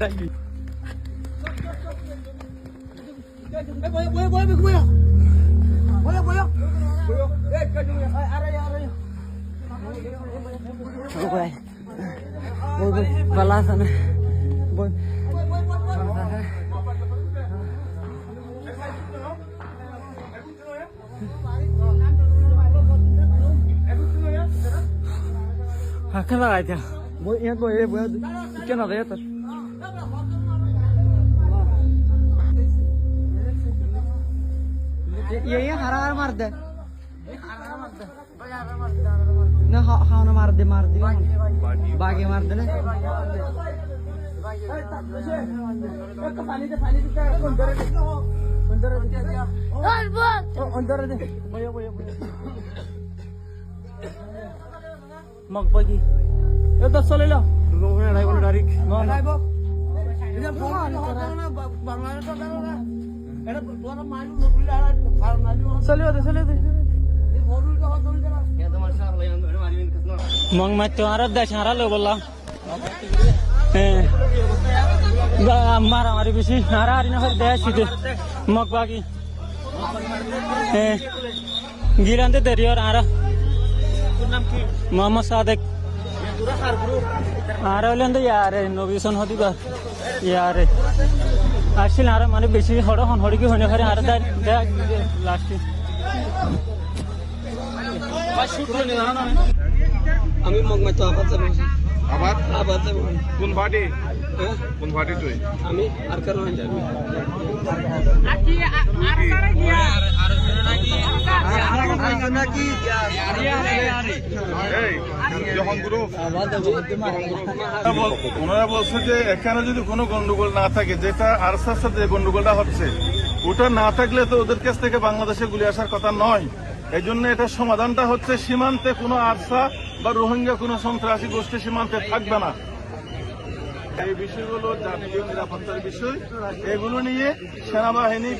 Balasan. Boy. Akan lagi dia. Boy, ingat boy, boy. Ikan ada ya ter. ये हरा मार दे ना हाँ ना मार दे बागे मार दे ना मग पगी ये 10 ले लो ढाई बोलो डायरेक्ट मग मैं तुम्हारा दशहरा लो बोला मारा हमारी पीछे हरा हरी ना फिर दया सीधे मग बाकी गिरांदे तेरी और आरा मोहम्मद सादिक आरा वाले यार नोविसन होती बात यार আসছিল আর মানে বেশি হড় হড় কি হনে পারে আর লাস্ট আমি মগমাই তো আবার যাব আবার যাব কোন পার্টি তুই আমি আর কারণ যাব নাকি ওনারা বলছে যে এখানে যদি কোনো গন্ডগোল না থাকে, যেটা আরসার সাথে গন্ডগোলটা হচ্ছে ওটা না থাকলে তো ওদের কাছ থেকে বাংলাদেশে গুলি আসার কথা নয়। এই জন্য এটার সমাধানটা হচ্ছে সীমান্তে কোনো আরসা বা রোহিঙ্গা কোনো সন্ত্রাসী গোষ্ঠী সীমান্তে থাকবে না। এই বিষয়গুলো জাতীয় নিরাপত্তার বিষয়, এগুলো নিয়ে সেনাবাহিনী